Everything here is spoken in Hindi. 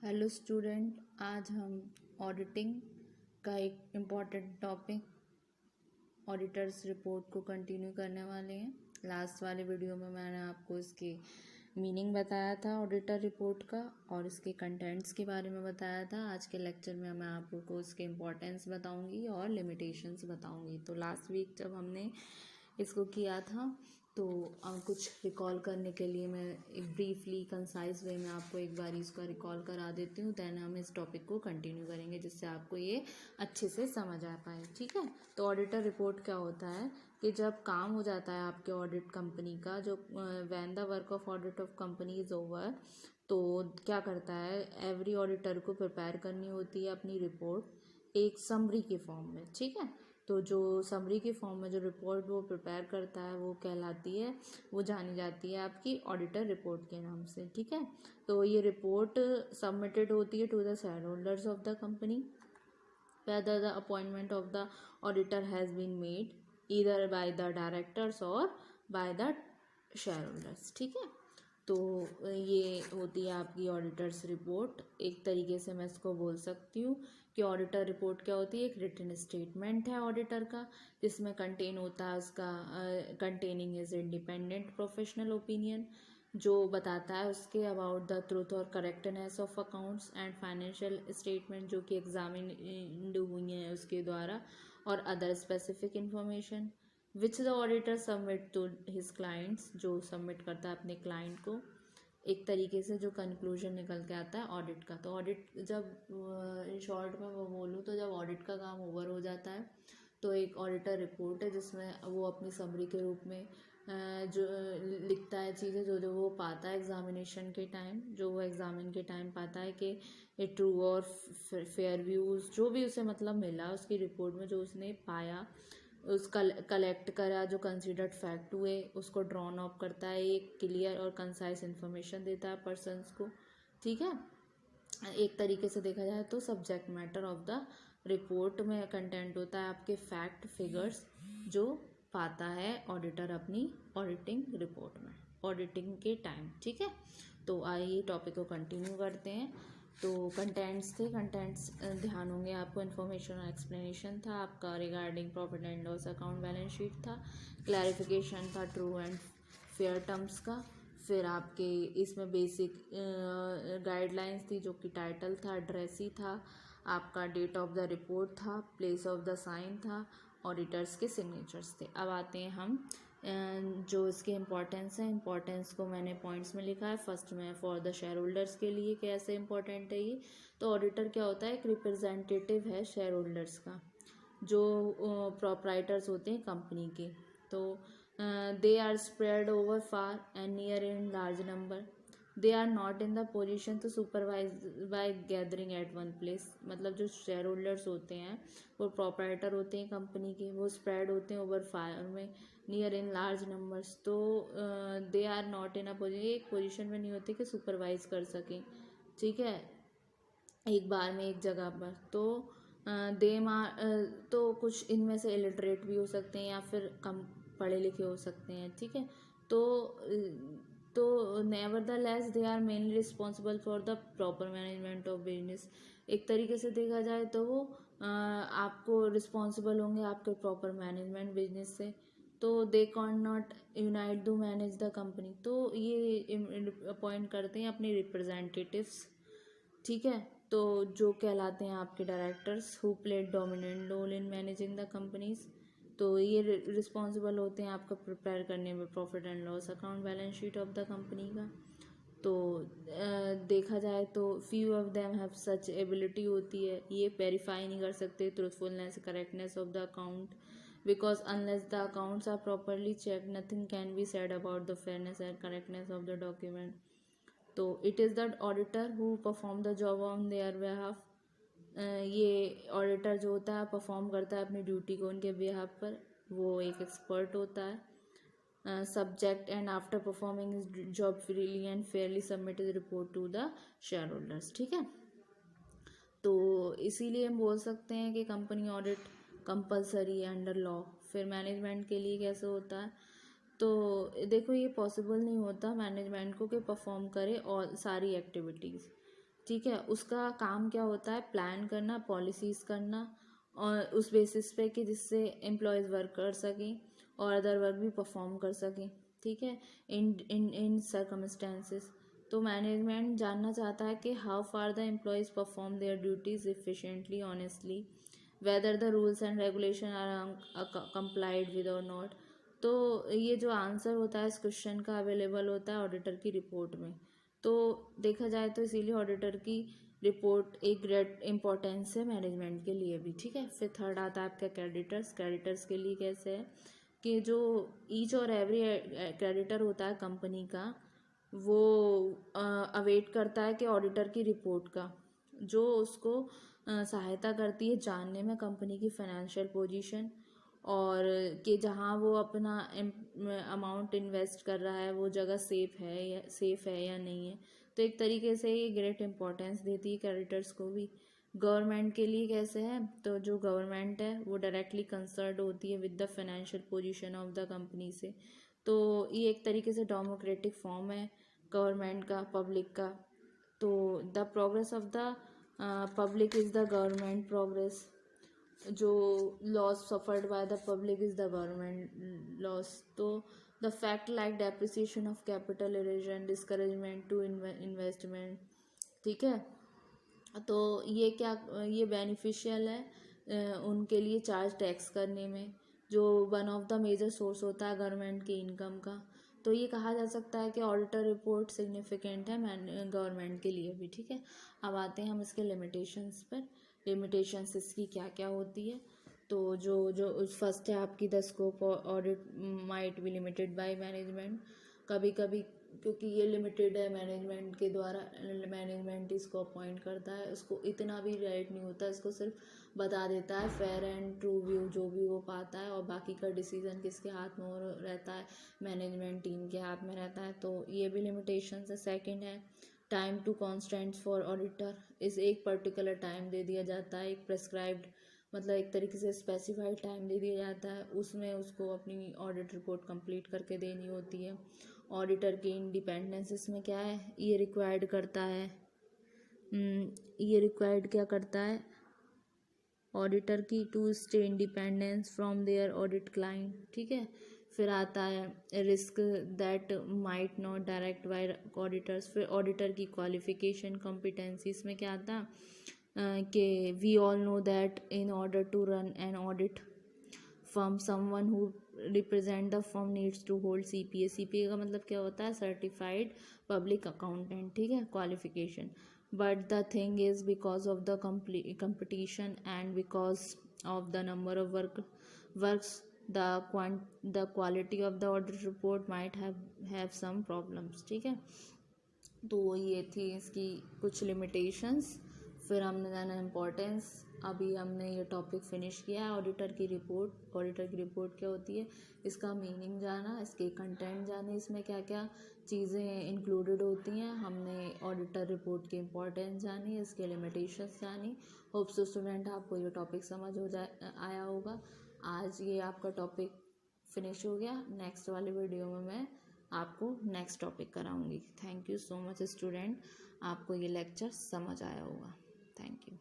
हेलो स्टूडेंट, आज हम ऑडिटिंग का एक इम्पॉर्टेंट टॉपिक ऑडिटर्स रिपोर्ट को कंटिन्यू करने वाले हैं। लास्ट वाले वीडियो में मैंने आपको इसके मीनिंग बताया था ऑडिटर रिपोर्ट का और इसके कंटेंट्स के बारे में बताया था। आज के लेक्चर में मैं आपको इसके इम्पोर्टेंस बताऊंगी और लिमिटेशंस बताऊंगी। तो लास्ट वीक जब हमने इसको किया था तो कुछ रिकॉल करने के लिए मैं एक ब्रीफली कंसाइज वे में आपको एक बार इसका रिकॉल करा देती हूँ। दैन हम इस टॉपिक को कंटिन्यू करेंगे जिससे आपको ये अच्छे से समझ आ पाए। ठीक है, तो ऑडिटर रिपोर्ट क्या होता है कि जब काम हो जाता है आपके ऑडिट कंपनी का, जो when the work of audit of company is over, तो क्या करता है, एवरी ऑडिटर को प्रिपेयर करनी होती है अपनी रिपोर्ट एक समरी के फॉर्म में। ठीक है, तो जो समरी के फॉर्म में जो रिपोर्ट वो प्रिपेयर करता है वो कहलाती है, वो जानी जाती है आपकी ऑडिटर रिपोर्ट के नाम से। ठीक है, तो ये रिपोर्ट सबमिटेड होती है to the share holders of the company whether the appointment of the auditor has been made either by the directors or by the shareholders। ठीक है, तो ये होती है आपकी ऑडिटर्स रिपोर्ट। एक तरीके से मैं इसको बोल सकती हूँ कि ऑडिटर रिपोर्ट क्या होती है, एक रिटन स्टेटमेंट है ऑडिटर का जिसमें कंटेन होता है उसका containing is independent professional opinion, जो बताता है उसके अबाउट द ट्रूथ और correctness of accounts and financial statement जो कि एग्जामिन हुई हैं उसके द्वारा, और other specific information which the auditor submit to his clients, जो सबमिट करता है अपने क्लाइंट को। एक तरीके से जो कंक्लूजन निकल के आता है ऑडिट का। तो ऑडिट जब इन शॉर्ट में मैं बोलूँ तो जब ऑडिट का काम ओवर हो जाता है तो एक ऑडिटर रिपोर्ट है जिसमें वो अपनी समरी के रूप में जो लिखता है चीज़ें जो जो वो पाता है एग्जामिनेशन के टाइम, जो वो एग्जामिन के टाइम पाता है कि ये ट्रू और फेयर व्यूज़ जो भी उसे मतलब मिला उसकी रिपोर्ट में, जो उसने पाया उसका कलेक्ट करा, जो कंसिडर्ड फैक्ट हुए उसको ड्रॉन अप करता है, एक क्लियर और कंसाइज इन्फॉर्मेशन देता है पर्सन्स को। ठीक है, एक तरीके से देखा जाए तो subject matter of the report में कंटेंट होता है आपके फैक्ट फिगर्स जो पाता है ऑडिटर अपनी ऑडिटिंग रिपोर्ट में ऑडिटिंग के टाइम। ठीक है, तो आइए टॉपिक को कंटिन्यू करते हैं। तो कंटेंट्स थे, कंटेंट्स ध्यान होंगे आपको, इन्फॉर्मेशन और एक्सप्लेनेशन था आपका regarding profit and loss account, balance sheet था, क्लैरिफिकेशन था ट्रू एंड फेयर टर्म्स का, फिर आपके इसमें बेसिक गाइडलाइंस थी जो कि टाइटल था, एड्रेस ही था आपका, डेट ऑफ द रिपोर्ट था, प्लेस ऑफ द साइन था, ऑडिटर्स के सिग्नेचर्स थे। अब आते हैं हम जो इसके इम्पोर्टेंस है, इम्पोर्टेंस को मैंने पॉइंट्स में लिखा है। फर्स्ट में फॉर द शेयर होल्डर्स के लिए कैसे इम्पोर्टेंट है ये, तो ऑडिटर क्या होता है, एक रिप्रेजेंटेटिव है शेयर होल्डर्स का, जो प्रोप्राइटर्स होते हैं कंपनी के। तो they are spread over far and near in large number, they are not in the position to supervise by gathering at one place. मतलब जो शेयर होल्डर्स होते हैं वो प्रोप्राइटर होते हैं कंपनी के, वो स्प्रेड होते हैं ओवर फायर में, नियर इन लार्ज नंबर्स। तो they are not in a position, एक पोजिशन में नहीं होते कि सुपरवाइज कर सकें। ठीक है, एक बार में एक जगह पर। तो दे तो कुछ इनमें से इलिटरेट भी हो सकते हैं या फिर कम पढ़े लिखे हो सकते हैं। ठीक है, तो nevertheless they are mainly responsible for the proper management of business. एक तरीके से देखा जाए तो वो आपको रिस्पॉन्सिबल होंगे आपके प्रॉपर मैनेजमेंट बिजनेस से। तो they cannot unite to manage the company, तो ये अपॉइंट करते हैं अपने रिप्रेजेंटेटिव्स। ठीक है, तो जो कहलाते हैं आपके directors who played dominant role in managing the companies. तो ये रिस्पॉन्सिबल होते हैं आपका प्रिपेयर करने में profit and loss account, balance sheet of the company का। तो देखा जाए तो few of them have such ability होती है, ये वेरीफाई नहीं कर सकते truthfulness correctness of the account, because unless the accounts are properly check nothing can be said about the fairness and correctness of the document. तो it is the auditor who perform the job on their behalf. ये ऑडिटर जो होता है परफॉर्म करता है अपनी ड्यूटी को उनके बिहाफ पर, वो एक एक्सपर्ट होता है। Subject and after performing his job freely and fairly submit his report to the share holders. ठीक है, तो इसीलिए हम बोल सकते हैं कि कंपनी ऑडिट कंपलसरी है अंडर लॉ। फिर मैनेजमेंट के लिए कैसे होता है, तो देखो ये पॉसिबल नहीं होता मैनेजमेंट को कि परफॉर्म करे और सारी एक्टिविटीज़। ठीक है। उसका काम क्या होता है, प्लान करना, पॉलिसीज़ करना, और उस बेसिस पे कि जिससे एम्प्लॉयज़ वर्क कर सकें और अदर वर्क भी परफॉर्म कर सकें। ठीक है, इन इन इन सर्कमस्टेंसेस। तो मैनेजमेंट जानना चाहता है कि how far the employees perform their duties efficiently, honestly, whether the rules and regulation are complied with or not. तो ये जो आंसर होता है इस क्वेश्चन का अवेलेबल होता है ऑडिटर की रिपोर्ट में। तो देखा जाए तो इसीलिए ऑडिटर की रिपोर्ट एक ग्रेट इंपॉर्टेंस है मैनेजमेंट के लिए भी। ठीक है, फिर थर्ड आता है आपका क्रेडिटर्स। क्रेडिटर्स के लिए कैसे है कि जो ईच और एवरी क्रेडिटर होता है कंपनी का, वो अवेट करता है कि ऑडिटर की रिपोर्ट का, जो उसको सहायता करती है जानने में कंपनी की फाइनेंशियल पोजीशन, और कि जहाँ वो अपना अमाउंट इन्वेस्ट कर रहा है वो जगह सेफ है या नहीं है। तो एक तरीके से ये ग्रेट इंपॉर्टेंस देती है क्रेडिटर्स को भी। गवर्नमेंट के लिए कैसे है, तो जो गवर्नमेंट है वो डायरेक्टली कंसर्न्ड होती है with the financial position of the company से। तो ये एक तरीके से डेमोक्रेटिक फॉर्म है गवर्नमेंट का पब्लिक का। तो the progress of the public is the government progress. जो loss suffered by the public is the government loss. तो the fact like depreciation of capital, erosion, discouragement to investment. ठीक है, तो ये बेनिफिशियल है उनके लिए चार्ज टैक्स करने में, जो one of the major source होता है गवर्नमेंट की इनकम का। तो ये कहा जा सकता है कि ऑडिटर रिपोर्ट सिग्निफिकेंट है गवर्नमेंट के लिए भी। ठीक है, अब आते हैं हम इसके लिमिटेशंस पर। लिमिटेशंस इसकी क्या क्या होती है। तो जो जो फर्स्ट है आपकी, the scope audit might be limited by management. कभी कभी क्योंकि ये लिमिटेड है मैनेजमेंट के द्वारा, मैनेजमेंट इसको अपॉइंट करता है, उसको इतना भी राइट नहीं होता, इसको सिर्फ बता देता है फेयर एंड ट्रू व्यू जो भी वो पाता है, और बाकी का डिसीजन किसके हाथ में रहता है, मैनेजमेंट टीम के हाथ में रहता है। तो ये भी लिमिटेशन है। सेकंड है time to constants for auditor. इस एक पर्टिकुलर टाइम दे दिया जाता है, एक प्रेस्क्राइब्ड, मतलब एक तरीके से स्पेसिफाइड टाइम दे दिया जाता है, उसमें उसको अपनी ऑडिट रिपोर्ट कंप्लीट करके देनी होती है। ऑडिटर की इंडिपेंडेंस इसमें क्या है, ये रिक्वायर्ड करता है, ये रिक्वायर्ड क्या करता है ऑडिटर की, to stay independence from their audit client. ठीक है, फिर आता है risk that might not direct by auditors. फिर ऑडिटर की क्वालिफिकेशन, कॉम्पिटेंसी, इसमें क्या आता है कि we all know that in order to run an audit firm someone who represent the firm needs to hold CPA। CPA का मतलब क्या होता है, सर्टिफाइड पब्लिक अकाउंटेंट। ठीक है, qualification. But the thing is because of the competition and because of the number of works the quality of the audit report might have some problems। ठीक है, तो ये थी इसकी कुछ लिमिटेशंस। फिर हमने जाना इम्पोर्टेंस। अभी हमने ये टॉपिक फिनिश किया है ऑडिटर की रिपोर्ट। ऑडिटर की रिपोर्ट क्या होती है, इसका मीनिंग जाना, इसके कंटेंट जाने, इसमें क्या क्या चीज़ें इंक्लूडेड होती हैं। हमने ऑडिटर रिपोर्ट की इम्पोर्टेंस जानी, इसके लिमिटेशंस जानी। होप सो स्टूडेंट आपको ये टॉपिक समझ आया होगा। आज ये आपका टॉपिक फिनिश हो गया। नेक्स्ट वाली वीडियो में मैं आपको नेक्स्ट टॉपिक कराऊंगी। Thank you so much student, आपको ये लेक्चर समझ आया होगा। Thank you.